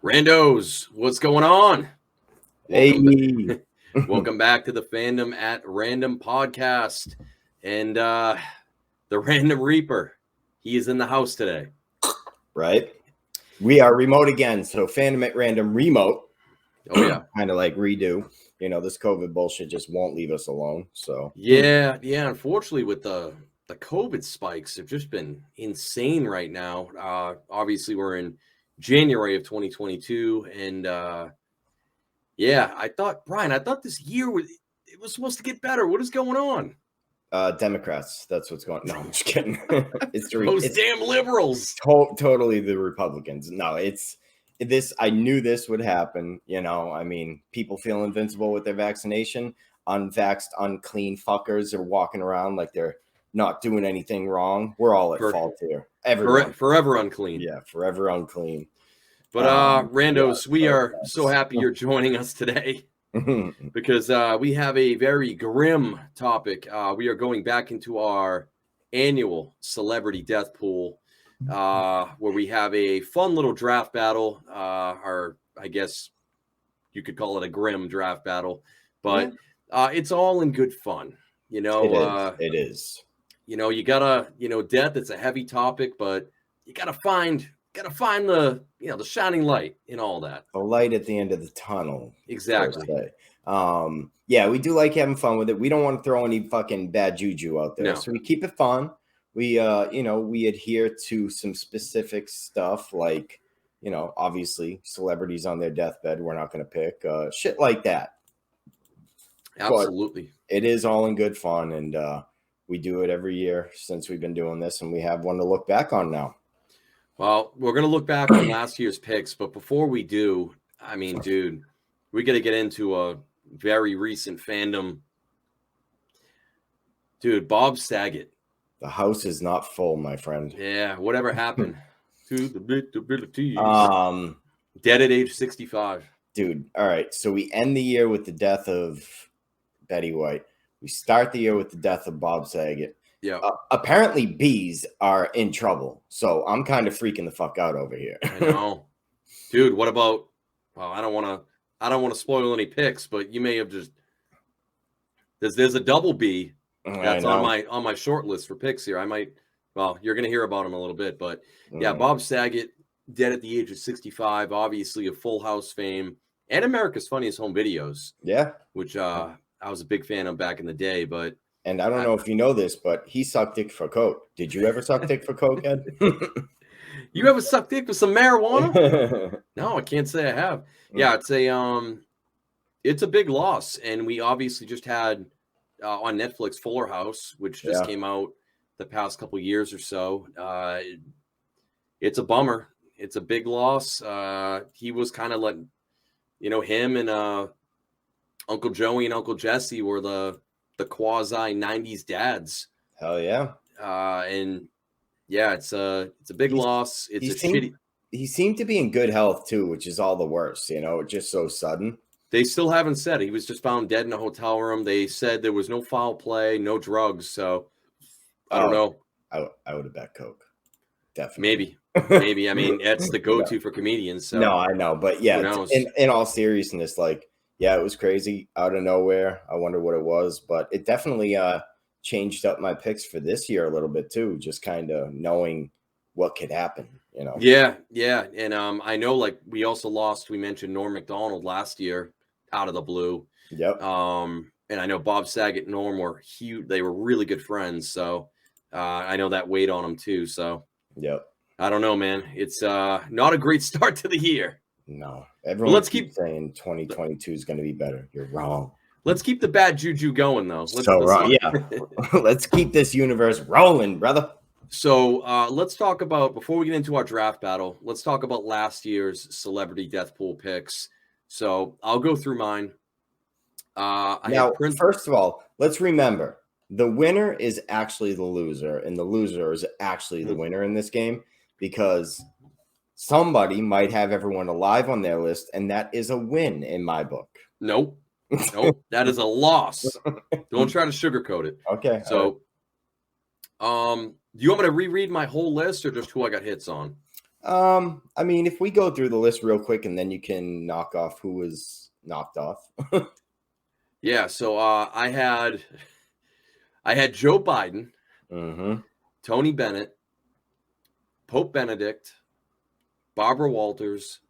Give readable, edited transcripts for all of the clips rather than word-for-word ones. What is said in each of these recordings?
Randos, what's going on? Hey. Welcome back to the Fandom at Random podcast. And the Random Reaper, he is in the house today. Right? We are remote again. So Fandom at Random remote. Oh, yeah. Kind of like redo. You know, this COVID bullshit just won't leave us alone. So Yeah. Unfortunately, with the COVID spikes have just been insane right now. Obviously, we're in January of 2022. And I thought, Brian, this year was supposed to get better. What is going on? Democrats, that's what's going on. No, I'm just kidding. It's damn liberals. Totally the Republicans. No, it's this. I knew this would happen. You know, I mean, people feel invincible with their vaccination. Unvaxxed, unclean fuckers are walking around like they're not doing anything wrong. We're all at fault here. Everyone. Forever unclean. Yeah, forever unclean. But Randos, we are so happy you're joining us today because we have a very grim topic. We are going back into our annual celebrity death pool where we have a fun little draft battle. Or I guess you could call it a grim draft battle, but it's all in good fun. You know, it is. You know, you gotta, death. It's a heavy topic, but you gotta find the the shining light in all that. The light at the end of the tunnel. Exactly. We do like having fun with it. We don't want to throw any fucking bad juju out there. No. So we keep it fun. We we adhere to some specific stuff like, obviously celebrities on their deathbed we're not going to pick. Shit like that. Absolutely. But it is all in good fun, and we do it every year since we've been doing this, and we have one to look back on now. Well, we're going to look back on last year's picks, but before we do, I mean, dude, we got to get into a very recent fandom. Dude, Bob Saget. The house is not full, my friend. Yeah, whatever happened to the abilities. Dead at age 65. Dude, all right, so we end the year with the death of Betty White. We start the year with the death of Bob Saget. Yeah. Apparently bees are in trouble. So I'm kind of freaking the fuck out over here. I know. Dude, what about I don't want to spoil any picks, but you may have just there's a double B that's on my short list for picks here. You're going to hear about him a little bit, but yeah, Bob Saget dead at the age of 65, obviously of Full House fame and America's Funniest Home Videos. Yeah. Which I was a big fan of back in the day, but and I don't know if you know this, but he sucked dick for coke. Did you ever suck dick for coke, Ed? You ever sucked dick for some marijuana? No, I can't say I have. Yeah, it's a big loss, and we obviously just had on Netflix Fuller House, which just came out the past couple years or so. It's a bummer. It's a big loss. He was kind of like, him and Uncle Joey and Uncle Jesse were the quasi 90s dads. Hell yeah. It's a big loss. Shitty. He seemed to be in good health too, which is all the worst, just so sudden. They still haven't said it. He was just found dead in a hotel room. They said there was no foul play, no drugs. So I don't know. I would have bet coke. Definitely. Maybe. I mean, that's the go-to for comedians. So no, I know, but yeah, in all seriousness, it was crazy out of nowhere. I wonder what it was, but it definitely changed up my picks for this year a little bit too, just kind of knowing what could happen, Yeah. And I know we also lost, we mentioned Norm Macdonald last year out of the blue. Yep. And I know Bob Saget and Norm were huge. They were really good friends. So I know that weighed on them too. So yep. I don't know, man. It's not a great start to the year. No, everyone keeps saying 2022 is going to be better. You're wrong. Let's keep the bad juju going, though. Let's keep this universe rolling, brother. So let's talk about, before we get into our draft battle, let's talk about last year's celebrity death pool picks. So I'll go through mine. First of all, let's remember, the winner is actually the loser, and the loser is actually the winner in this game, because somebody might have everyone alive on their list, and that is a win in my book. Nope. That is a loss. Don't try to sugarcoat it. Okay. So, do you want me to reread my whole list or just who I got hits on? I mean, if we go through the list real quick and then you can knock off who was knocked off. Yeah, so I had Joe Biden, Tony Bennett, Pope Benedict, Barbara Walters,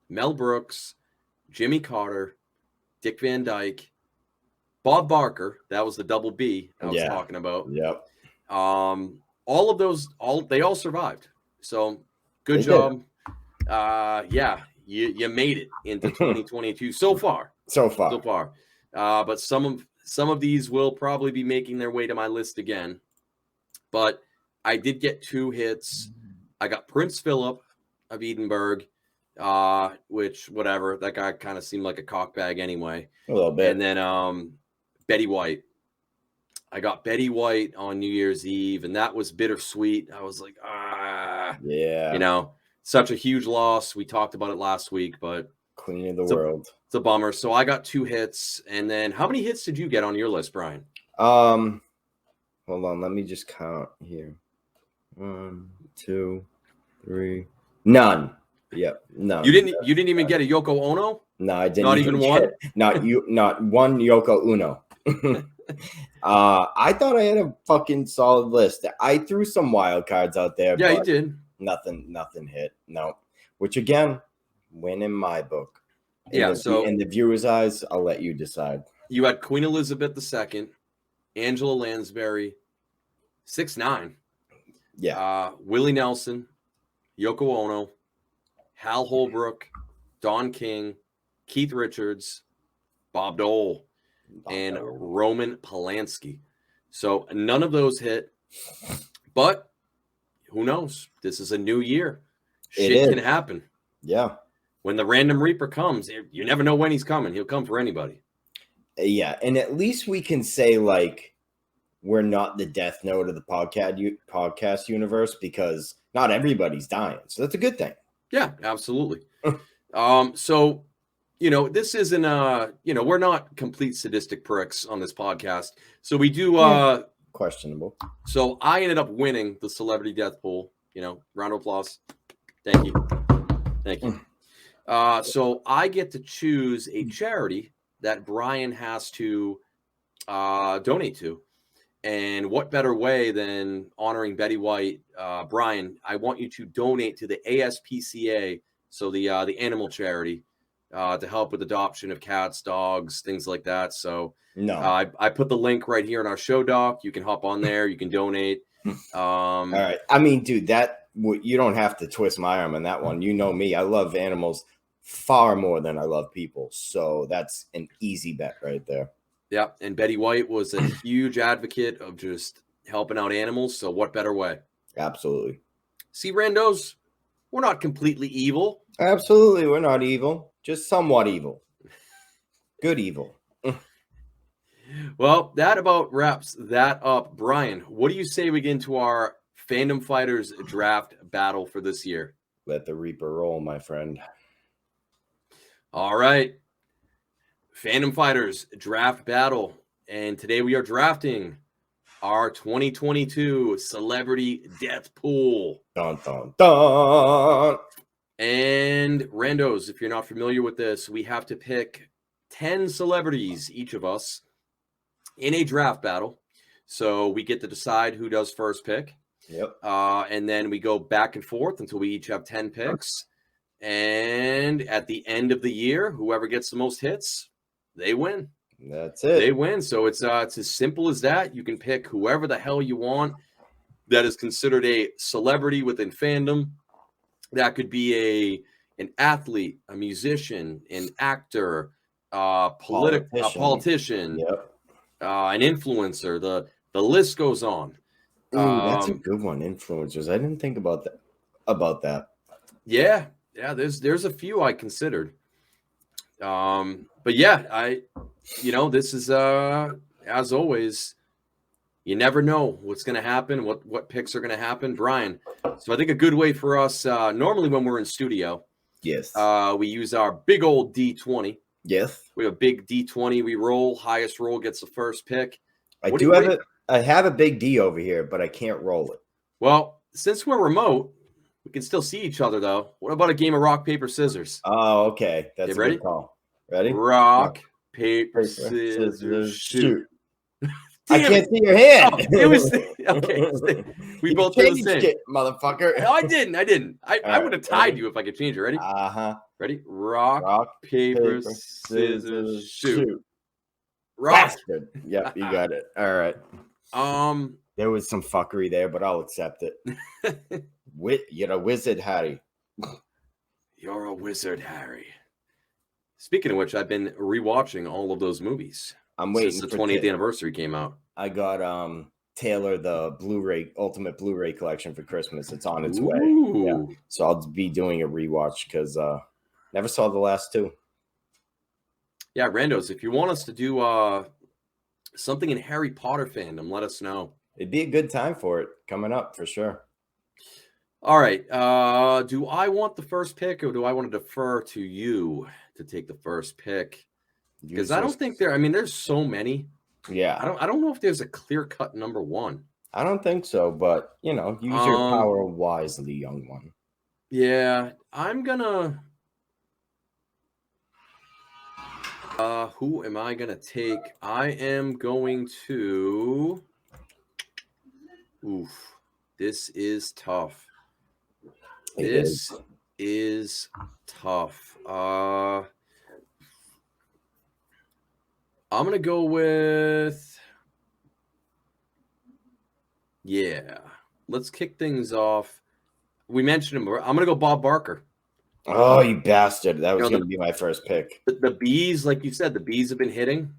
Mel Brooks, Jimmy Carter, Dick Van Dyke, Bob Barker. That was the double B I was talking about. Yep. All of those, they all survived. So good job. Yeah, you made it into 2022 so far. But some of these will probably be making their way to my list again. But I did get 2 hits. I got Prince Philip of Edinburgh, which whatever, that guy kind of seemed like a cockbag anyway. A little bit. And then Betty White. I got Betty White on New Year's Eve, and that was bittersweet. I was like, yeah, such a huge loss. We talked about it last week, but Queen of the world. It's a bummer. So I got 2 hits. And then how many hits did you get on your list, Brian? Hold on, let me just count here. 1, 2, 3. None. Yep, none. You didn't even get a Yoko Ono? No, I didn't. Not even one? Not one Yoko Uno. I thought I had a fucking solid list. I threw some wild cards out there. Yeah, you did. Nothing hit. No. Which again, win in my book. In the viewers' eyes, I'll let you decide. You had Queen Elizabeth II, Angela Lansbury, 6'9". Yeah. Willie Nelson, Yoko Ono, Hal Holbrook, Don King, Keith Richards, Bob Dole, and Roman Polanski. So none of those hit, but who knows? This is a new year. Shit can happen. Yeah. When the random reaper comes, you never know when he's coming. He'll come for anybody. Yeah, and at least we can say, like, we're not the death note of the podcast universe, because not everybody's dying. So that's a good thing. Yeah, absolutely. So, this isn't, we're not complete sadistic pricks on this podcast. So we do... questionable. So I ended up winning the celebrity death pool. Round of applause. Thank you. So I get to choose a charity that Brian has to donate to. And what better way than honoring Betty White? Brian, I want you to donate to the ASPCA, so the animal charity, to help with adoption of cats, dogs, things like that. So I put the link right here in our show doc. You can hop on there. You can donate. All right. I mean, dude, you don't have to twist my arm on that one. You know me. I love animals far more than I love people. So that's an easy bet right there. Yeah, and Betty White was a huge advocate of just helping out animals, so what better way? Absolutely. See, randos, we're not completely evil. Absolutely, we're not evil. Just somewhat evil. Good evil. Well, that about wraps that up. Brian, what do you say we get into our Fandom Fighters draft battle for this year? Let the Reaper roll, my friend. All right. Fandom Fighters draft battle. And today we are drafting our 2022 celebrity death pool. Dun, dun, dun. And randos, if you're not familiar with this, we have to pick 10 celebrities, each of us, in a draft battle. So we get to decide who does first pick. Yep. And then we go back and forth until we each have 10 picks. And at the end of the year, whoever gets the most hits, they win. That's it. They win. So it's as simple as that. You can pick whoever the hell you want that is considered a celebrity within fandom. That could be an athlete, a musician, an actor, politician, yep. An influencer. The list goes on. Ooh, that's a good one. Influencers. I didn't think about that. Yeah. There's a few I considered. But yeah, this is as always, you never know what's going to happen, what picks are going to happen, Brian. So I think a good way for us, normally when we're in studio, yes, we use our big old D20. Yes, we have a big D20. We roll. Highest roll gets the first pick. I have a big D over here, but I can't roll it. Well, since we're remote, We can still see each other though. What about a game of rock, paper, scissors? Oh, okay. That's a ready? good call. Ready? Rock, Yeah. paper, scissors, shoot. I can't see your hand. Oh, it was okay. We both did the same. It, motherfucker. No, I didn't. I would have tied you if I could change it. Ready? Ready? Rock, paper, scissors, shoot. Rock. Yep, you got it. All right. There was some fuckery there, but I'll accept it. You're a wizard, Harry. You're a wizard, Harry. Speaking of which, I've been rewatching all of those movies. I'm waiting since the 20th anniversary came out. I got Taylor the Ultimate Blu-ray collection for Christmas. It's on its way. Yeah. So I'll be doing a rewatch because never saw the last two. Yeah, Randos, if you want us to do something in Harry Potter fandom, let us know. It'd be a good time for it coming up for sure. All right. Do I want the first pick or do I want to defer to you to take the first pick? Because I don't think there's so many. Yeah. I don't know if there's a clear-cut number one. I don't think so, but use your power wisely, young one. Yeah, I'm gonna who am I gonna take? I am going to this is tough. This is tough. I'm going to go with, let's kick things off. We mentioned him. I'm going to go Bob Barker. Oh, you bastard. That was going to be my first pick. The B's, like you said, the B's have been hitting.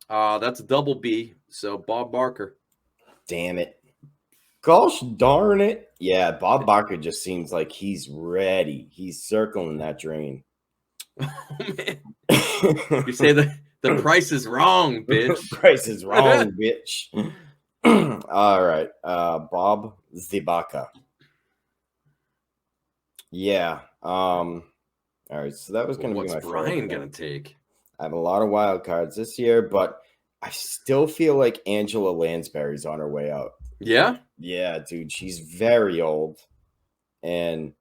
That's a double B. So Bob Barker. Damn it. Gosh darn it. Yeah, Bob Barker just seems like he's ready. He's circling that drain. Oh, man. You say the price is wrong, bitch. Price is wrong, bitch. All right. Bob Zibaka. Yeah. All right. So that was going to be my first. What's Brian going to take? I have a lot of wild cards this year, but I still feel like Angela Lansbury's on her way out. Yeah? Yeah, dude. She's very old. And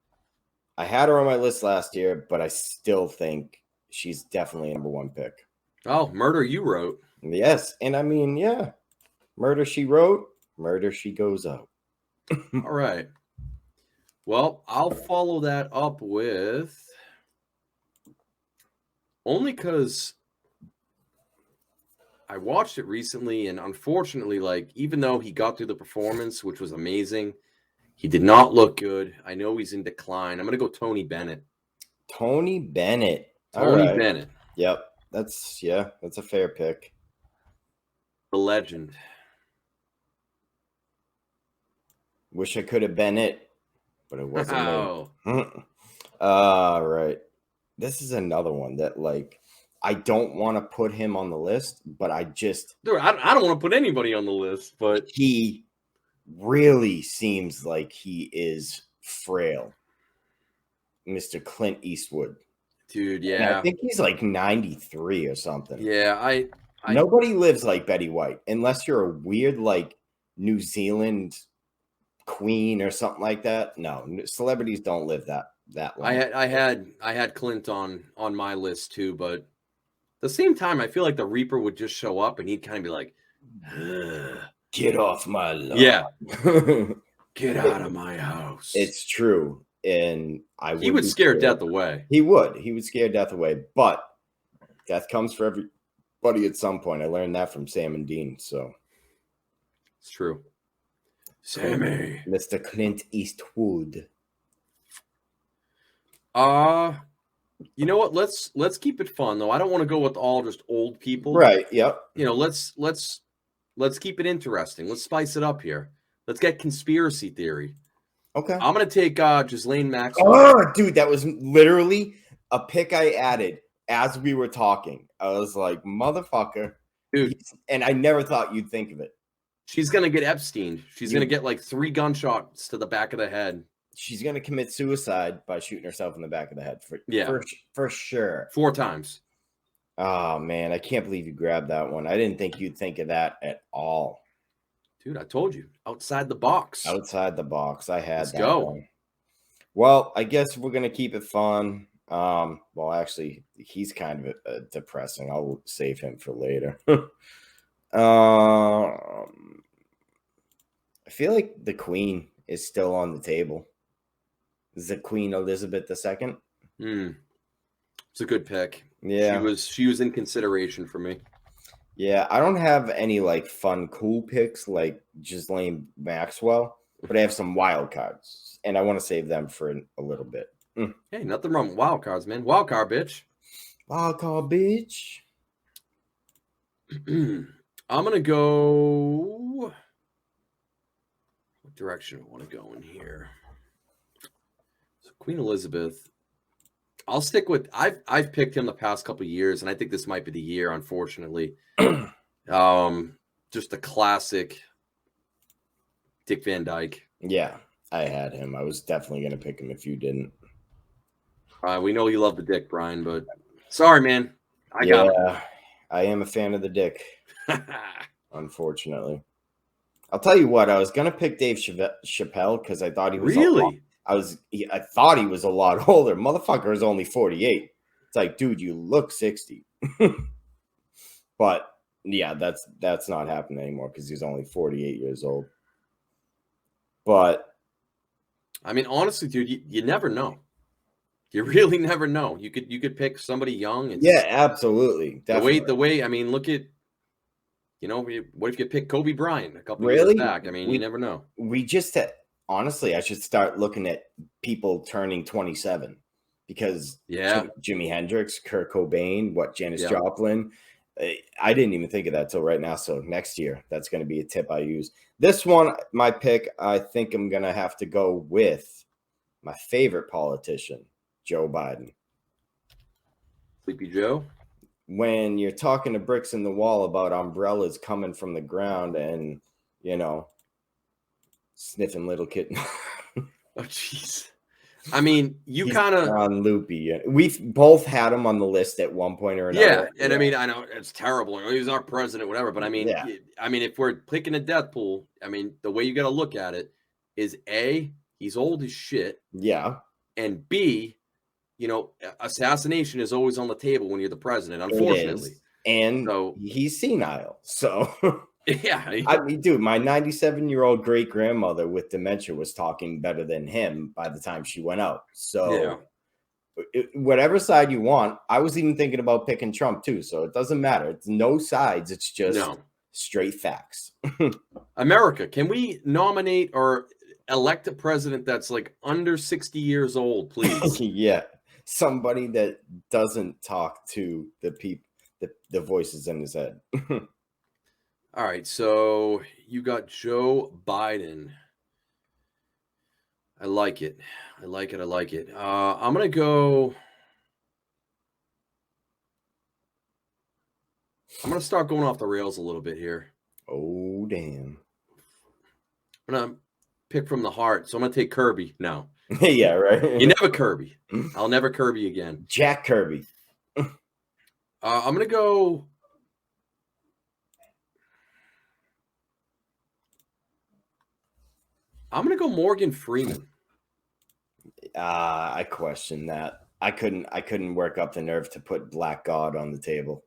I had her on my list last year, but I still think she's definitely a number one pick. Oh, Murder You Wrote. Yes. And I mean, yeah. Murder She Wrote, Murder She Goes Out. All right. Well, I'll follow that up with only because I watched it recently, and unfortunately, even though he got through the performance, which was amazing, he did not look good. I know he's in decline. I'm going to go Tony Bennett. Tony Bennett. Bennett. Yep. That's a fair pick. The legend. Wish I could have been it, but it wasn't. Oh. All right. This is another one that I don't want to put him on the list, but I just Dude, I don't want to put anybody on the list, but he really seems like he is frail. Mr. Clint Eastwood. Dude, yeah. And I think he's 93 or something. Yeah, nobody lives like Betty White unless you're a weird New Zealand queen or something like that. No, celebrities don't live that long. I had Clint on my list too, but at the same time, I feel like the Reaper would just show up and he'd kind of be like, "Get off my lawn." Yeah. Get out of my house. It's true. And he would scare death away. He would scare death away, but death comes for everybody at some point. I learned that from Sam and Dean. So it's true. Sammy. Mr. Clint Eastwood. You know what? Let's keep it fun though. I don't want to go with all just old people. Right. Yep. Let's keep it interesting. Let's spice it up here. Let's get conspiracy theory. Okay. I'm gonna take Ghislaine Maxwell. Oh, dude, that was literally a pick I added as we were talking. I was like, motherfucker. Dude. And I never thought you'd think of it. She's gonna get Epstein. She's gonna get 3 gunshots to the back of the head. She's gonna commit suicide by shooting herself in the back of the head for sure. 4 times. Oh man, I can't believe you grabbed that one. I didn't think you'd think of that at all. Dude, I told you. Outside the box. Outside the box. I had Let's that go. one. Well, I guess we're gonna keep it fun. Well, actually, he's kind of depressing. I'll save him for later. I feel like the Queen is still on the table. Is it Queen Elizabeth II? It's a good pick. Yeah. She was in consideration for me. Yeah, I don't have any like fun, cool picks like Ghislaine Maxwell, but I have some wild cards, and I want to save them for a little bit. Hey, nothing wrong with wild cards, man. Wild card, bitch. Wild card, bitch. I'm gonna go. What direction I want to go in here? So Queen Elizabeth. I'll stick with. I've picked him the past couple of years, and I think this might be the year. Unfortunately, just a classic. Dick Van Dyke. Yeah, I had him. I was definitely gonna pick him if you didn't. We know you love the Dick, Brian, but sorry, man. I got him. I am a fan of the Dick. Unfortunately, I'll tell you what. I was gonna pick Dave Chappelle because I thought he was really. I thought he was a lot older. Motherfucker is only 48. It's like, dude, you look 60. But yeah, that's not happening anymore because he's only 48 years old. But I mean, honestly, dude, you never know. You really never know. You could pick somebody young. Yeah, absolutely. Definitely. The way. I mean, look at. What if you pick Kobe Bryant a couple years back? I mean, you never know. We just honestly, I should start looking at people turning 27 because Jimi Hendrix, Kurt Cobain, Janis Joplin. I didn't even think of that till right now. So next year, that's going to be a tip I use. This one, my pick, I think I'm going to have to go with my favorite politician, Joe Biden. Sleepy Joe? When you're talking to bricks in the wall about umbrellas coming from the ground and, sniffing little kitten. Oh, jeez. I mean, you kind of on loopy. We've both had him on the list at one point or another. Yeah, and I mean, I know it's terrible. He's our president, whatever. But I mean, if we're picking a death pool, I mean, the way you got to look at it is A, he's old as shit. Yeah. And B, assassination is always on the table when you're the president, unfortunately. And so he's senile. So yeah. I mean, dude, my 97-year-old great grandmother with dementia was talking better than him by the time she went out. So whatever side you want, I was even thinking about picking Trump too. So it doesn't matter. It's no sides. It's just straight facts. America, can we nominate or elect a president that's like under 60 years old, please? Yeah. Somebody that doesn't talk to the people, the voices in his head. All right, so you got Joe Biden. I like it. I'm gonna go. I'm gonna start going off the rails a little bit here. Oh damn! I'm gonna pick from the heart, so I'm gonna take Kirby. No. Yeah, right. You never Kirby. I'll never Kirby again. Jack Kirby. I'm gonna go. I'm gonna go Morgan Freeman. I question that. I couldn't work up the nerve to put Black God on the table.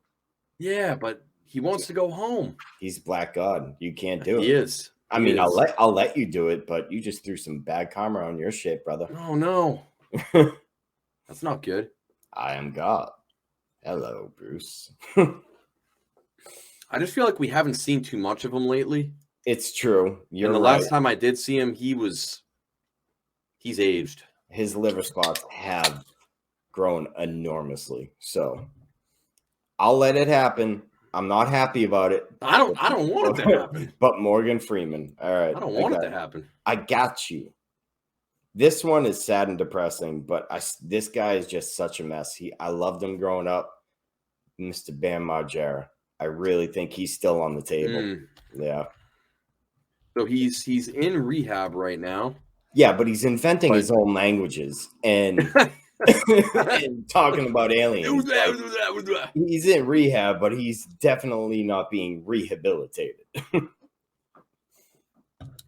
Yeah, but he wants to go home. He's Black God. You can't do it. He is. I mean, I'll let you do it, but you just threw some bad karma on your shit, brother. Oh no. That's not good. I am God. Hello, Bruce. I just feel like we haven't seen too much of him lately. It's true. And the last time I did see him, he's aged. His liver spots have grown enormously. So I'll let it happen. I'm not happy about it. I don't want it to happen. But Morgan Freeman. All right. I don't want it to happen. I got you. This one is sad and depressing, but this guy is just such a mess. I loved him growing up. Mr. Bam Margera. I really think he's still on the table. Yeah. So he's in rehab right now. Yeah, but he's inventing his own languages and, and talking about aliens. He's in rehab, but he's definitely not being rehabilitated.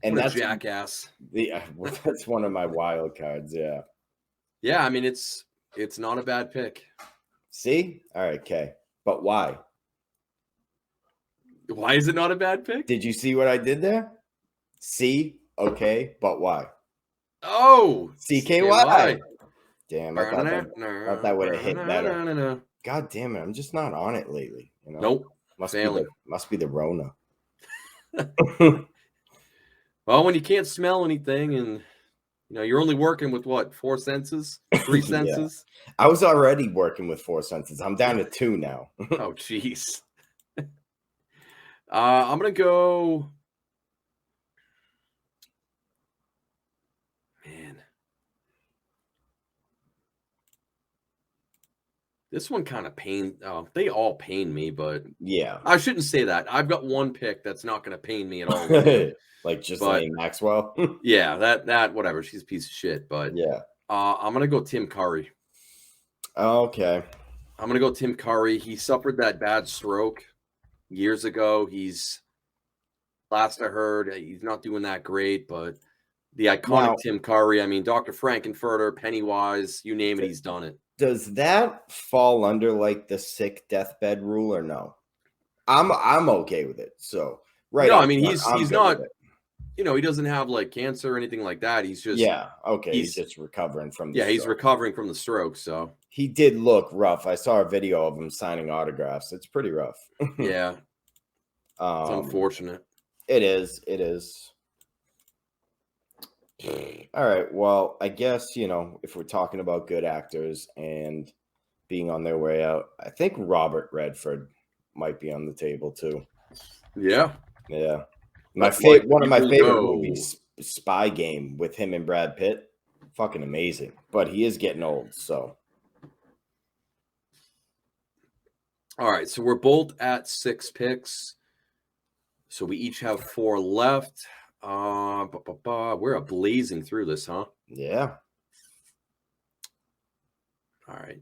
And what a that's jackass. That's one of my wild cards. Yeah. Yeah, I mean it's not a bad pick. See? All right, okay. But why? Why is it not a bad pick? Did you see what I did there? See? Okay, but why? Oh, CKY. Damn, I thought that would have hit better. No. God damn it, I'm just not on it lately. You know? Nope. Must be the Rona. Well, when you can't smell anything and you're only working with what, 4 senses? 3 senses? Yeah. I was already working with 4 senses. I'm down to 2 now. Oh, jeez. I'm gonna go. Man, this one kind of pain. Oh, they all pain me, but yeah, I shouldn't say that. I've got one pick that's not going to pain me at all. Like just like Maxwell. Yeah, that whatever. She's a piece of shit, but yeah. I'm gonna go Tim Curry. Okay. I'm gonna go Tim Curry. He suffered that bad stroke years ago. Last I heard, he's not doing that great, but the iconic Tim Curry. I mean, Dr. Frankenfurter, Pennywise, you name it, he's done it. Does that fall under like the sick deathbed rule or no? I'm okay with it. So right. No, I mean he's not. He doesn't have like cancer or anything like that. He's just okay. He's just recovering from the stroke. He's recovering from the stroke. So he did look rough. I saw a video of him signing autographs. It's pretty rough. Yeah, it's unfortunate. It is. It is. All right. Well, I guess if we're talking about good actors and being on their way out, I think Robert Redford might be on the table too. Yeah. Yeah. One of my favorite movies, Spy Game, with him and Brad Pitt. Fucking amazing. But he is getting old, so. All right, so we're both at 6 picks. So we each have 4 left. We're blazing through this, huh? Yeah. All right.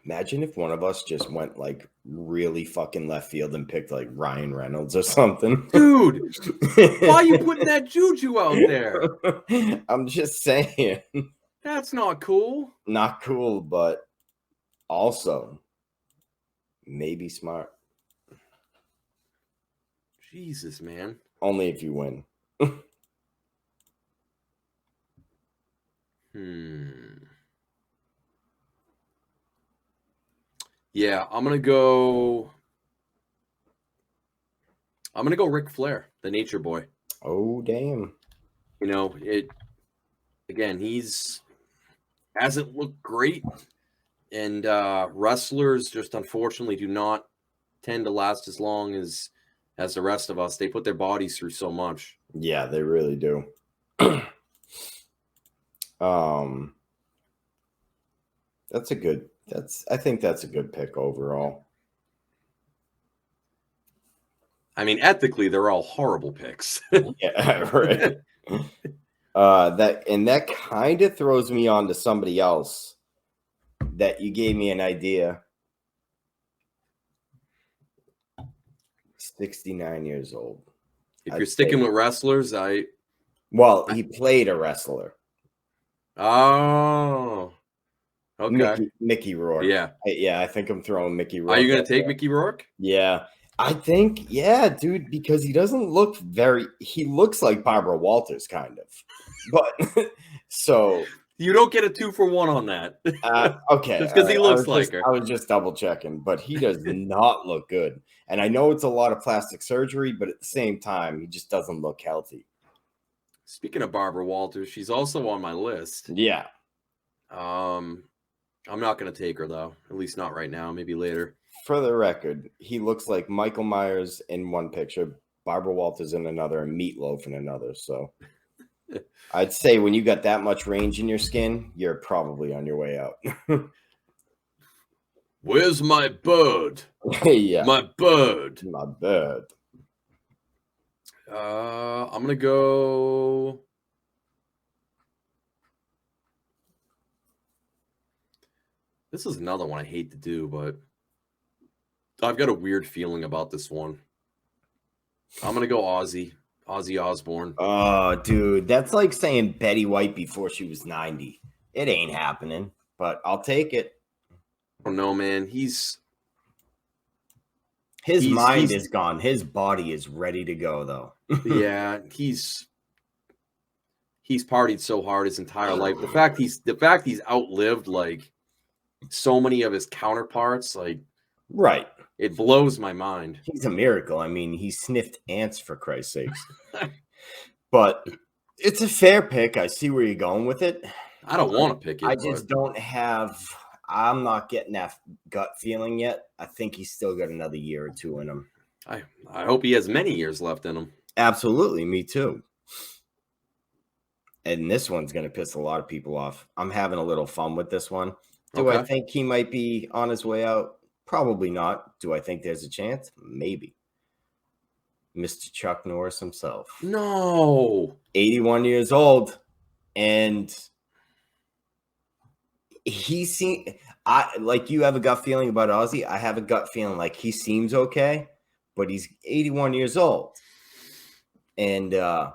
Imagine if one of us just went like really fucking left field and picked like Ryan Reynolds or something. Dude, why are you putting that juju out there? I'm just saying. That's not cool. Not cool, but also maybe smart. Jesus, man. Only if you win. Yeah, I'm gonna go Ric Flair, the Nature Boy. Oh damn. He's hasn't looked great, and wrestlers just unfortunately do not tend to last as long as the rest of us. They put their bodies through so much. Yeah, they really do. I think that's a good pick overall. I mean, ethically, they're all horrible picks. Yeah, right. That kind of throws me on to somebody else that you gave me an idea. 69 years old. If you're sticking with wrestlers, he played a wrestler. Oh, okay. Mickey Rourke. Yeah, I think I'm throwing Mickey Rourke. Are you gonna take Mickey Rourke? Yeah, I think, dude, because he doesn't look he looks like Barbara Walters, kind of. But so you don't get a 2-for-1 on that. Okay, just because he looks like her. I was just double checking, but he does not look good. And I know it's a lot of plastic surgery, but at the same time, he just doesn't look healthy. Speaking of Barbara Walters, she's also on my list. Yeah. I'm not going to take her, though. At least not right now. Maybe later. For the record, he looks like Michael Myers in one picture, Barbara Walters in another, and Meatloaf in another. So I'd say when you got that much range in your skin, you're probably on your way out. Where's my bird? Yeah. My bird. My bird. I'm going to go... This is another one I hate to do, but I've got a weird feeling about this one. I'm gonna go Ozzy Osbourne. Oh, dude, that's like saying Betty White before she was 90. It ain't happening, but I'll take it. I don't know, man. His mind is gone. His body is ready to go, though. Yeah, he's partied so hard his entire life. The fact he's outlived like so many of his counterparts, like, right. It blows my mind. He's a miracle. I mean, he sniffed ants, for Christ's sakes. But it's a fair pick. I see where you're going with it. I don't want to pick it. I just don't have. I'm not getting that gut feeling yet. I think he's still got another year or two in him. I hope he has many years left in him. Absolutely, me too. And this one's going to piss a lot of people off. I'm having a little fun with this one. Do I think he might be on his way out? Probably not. Do I think there's a chance? Maybe. Mr. Chuck Norris himself. No. 81 years old. And he seems, like you have a gut feeling about Ozzy. I have a gut feeling like he seems okay, but he's 81 years old. And yeah,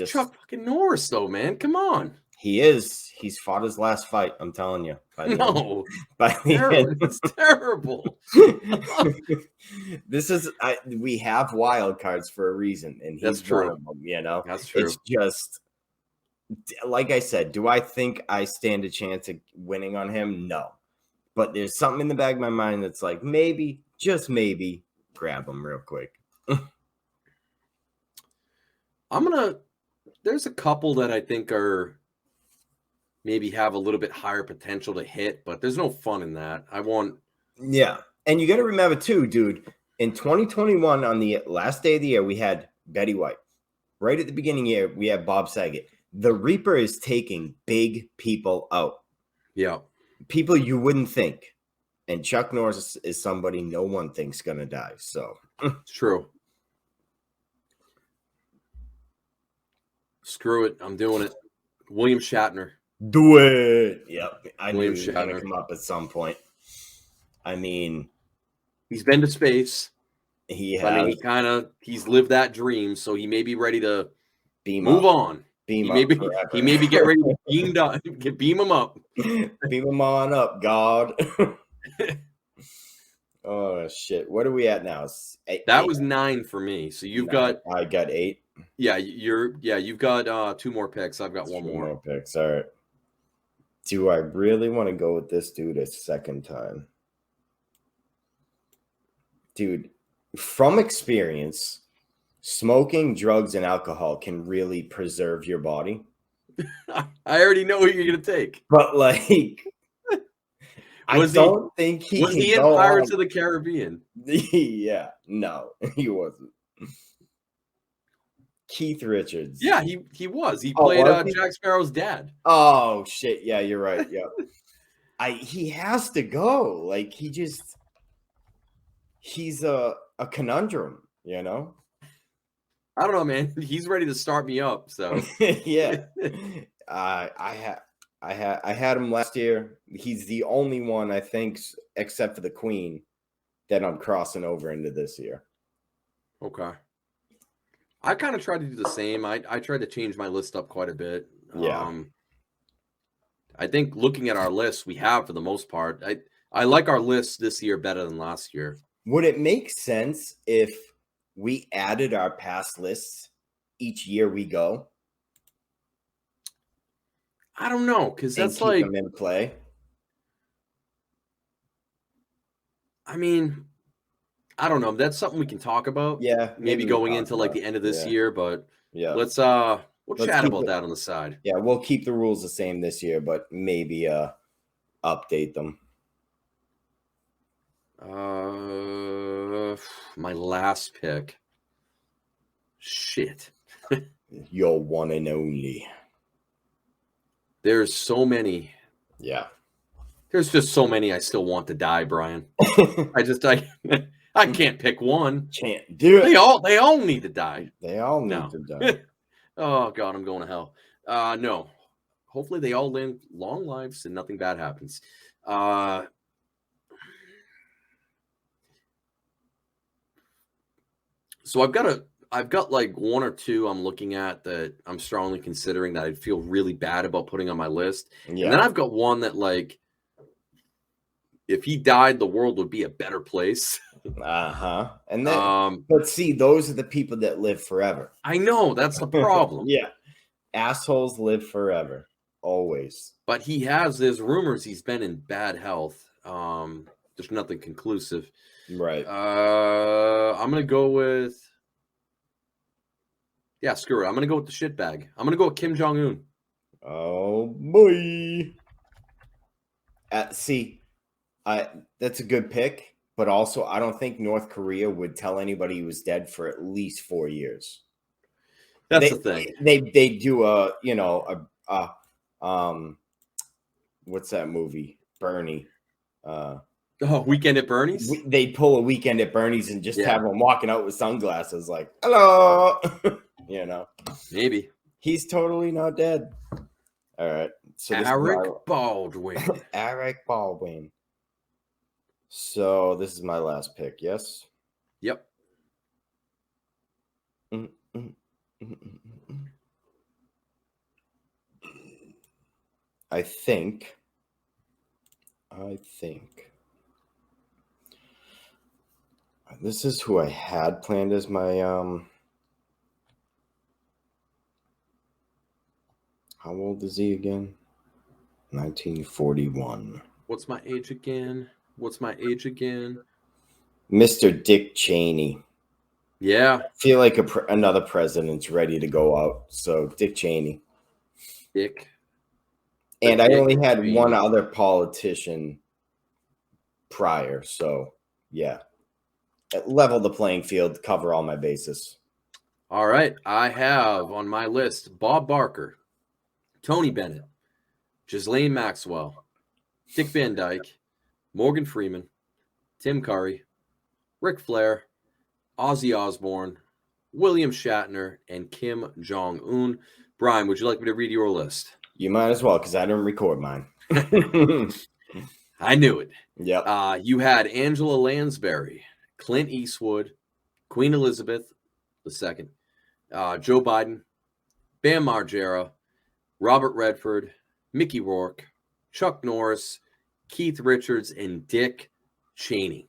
Chuck fucking Norris though, man. Come on. He is. He's fought his last fight. I'm telling you. It's terrible. This is. We have wild cards for a reason, and he's one of them. You know, that's true. It's just like I said. Do I think I stand a chance of winning on him? No, but there's something in the back of my mind that's like maybe, just maybe, grab him real quick. There's a couple that I think are maybe have a little bit higher potential to hit, but there's no fun in that. Yeah. And you got to remember too, dude, in 2021, on the last day of the year, we had Betty White. Right at the beginning of the year, we had Bob Saget. The Reaper is taking big people out. Yeah. People you wouldn't think. And Chuck Norris is somebody no one thinks going to die. So it's true. Screw it. I'm doing it. William Shatner. Do it. Yep. I William knew he was going to Shatner. come up at some point. I mean, he's been to space. He has. I mean, he's lived that dream, so he may be ready to move on. He may be get ready to beam him up. Beam him on up, God. Oh shit! What are we at now? That was 9 for me. So you've got. I got 8. Yeah, you've got 2 more picks. I've got 1 more. 2 more picks. All right. Do I really want to go with this dude a second time? Dude, from experience, smoking, drugs, and alcohol can really preserve your body. I already know what you're gonna take. But like, I don't think he was he in Pirates of the Caribbean? Yeah, no, he wasn't. Keith Richards. Yeah, he was. He played Jack Sparrow's dad. Oh shit! Yeah, you're right. Yeah, he has to go. Like he's a conundrum. You know. I don't know, man. He's ready to start me up. So yeah, I had him last year. He's the only one I think, except for the Queen, that I'm crossing over into this year. Okay. I kind of tried to do the same. I tried to change my list up quite a bit. Yeah. I think looking at our list, we have for the most part. I like our list this year better than last year. Would it make sense if we added our past lists each year we go? I don't know, because that's like them in play. I mean, I don't know. That's something we can talk about. Yeah, maybe going into like the end of this year, but yeah, let's chat about that on the side. Yeah, we'll keep the rules the same this year, but maybe update them. My last pick. Shit. Your one and only. There's so many. Yeah. There's just so many I still want to die, Brian. I can't pick one. Can't do it. They all need to die. They all need to die. Oh God, I'm going to hell. No. Hopefully they all live long lives and nothing bad happens. So I've got like one or two I'm looking at that I'm strongly considering that I'd feel really bad about putting on my list. Yeah. And then I've got one that, like, if he died, the world would be a better place. And then, but see, those are the people that live forever. I know, that's the problem. Yeah. Assholes live forever. Always. But there's rumors he's been in bad health. There's nothing conclusive. Right. I'm going to go with, yeah, screw it. I'm going to go with the shitbag. I'm going to go with Kim Jong-un. Oh, boy. See, that's a good pick, but also I don't think North Korea would tell anybody he was dead for at least 4 years. That's the thing. They do what's that movie? Bernie. Weekend at Bernie's? They pull a Weekend at Bernie's and just have him walking out with sunglasses like, hello. Maybe. He's totally not dead. All right. So Eric Baldwin. Eric Baldwin. So this is my last pick, yes? Yep. I think this is who I had planned as my how old is he again? 1941. What's my age again? Mr. Dick Cheney. Yeah. I feel like another president's ready to go out. So Dick Cheney. And I only had one other politician prior. So, yeah. Level the playing field, cover all my bases. All right. I have on my list Bob Barker, Tony Bennett, Ghislaine Maxwell, Dick Van Dyke, Morgan Freeman, Tim Curry, Ric Flair, Ozzy Osbourne, William Shatner, and Kim Jong-un. Brian, would you like me to read your list? You might as well, because I didn't record mine. I knew it. Yep. You had Angela Lansbury, Clint Eastwood, Queen Elizabeth II, Joe Biden, Bam Margera, Robert Redford, Mickey Rourke, Chuck Norris, Keith Richards, and Dick Cheney.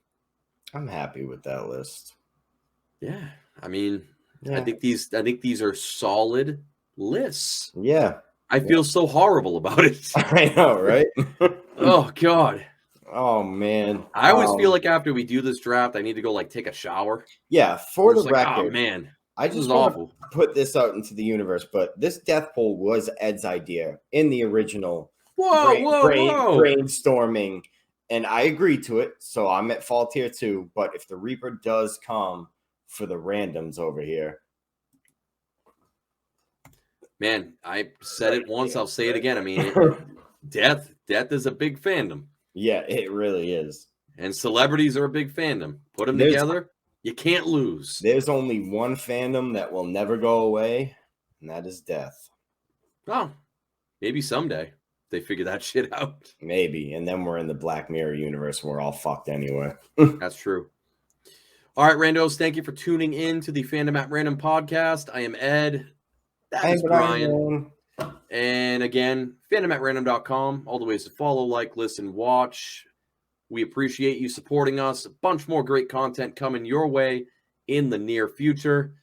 I'm happy with that list. Yeah. I mean, I think these are solid lists. Yeah. I feel so horrible about it. I know, right? Oh, God. Oh, man. I always feel like after we do this draft, I need to go, like, take a shower. Yeah, for the record. Oh, man. I just want to put this out into the universe, but this death poll was Ed's idea in the original brainstorming, and I agreed to it, so I'm at fault here too. But if the Reaper does come for the randoms over here, man, I said it once, I'll say it again. I mean, death is a big fandom. Yeah, it really is. And celebrities are a big fandom. Put them together, you can't lose. There's only one fandom that will never go away, and that is death. Oh, maybe someday they figure that shit out. Maybe, and then we're in the Black Mirror universe, and we're all fucked anyway. That's true. All right, randos, thank you for tuning in to the Fandom at Random podcast. I am Ed. That is Brian. And again, fandomatrandom.com. All the ways to follow, like, listen, watch. We appreciate you supporting us. A bunch more great content coming your way in the near future.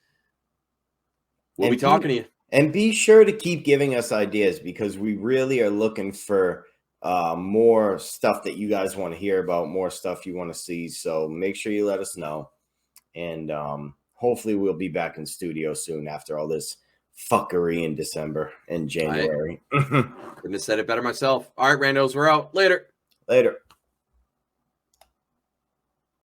We'll be talking to you. And be sure to keep giving us ideas, because we really are looking for more stuff that you guys want to hear about, more stuff you want to see. So make sure you let us know. And hopefully we'll be back in studio soon after all this fuckery in December and January. Couldn't have said it better myself. All right, randos, we're out. Later.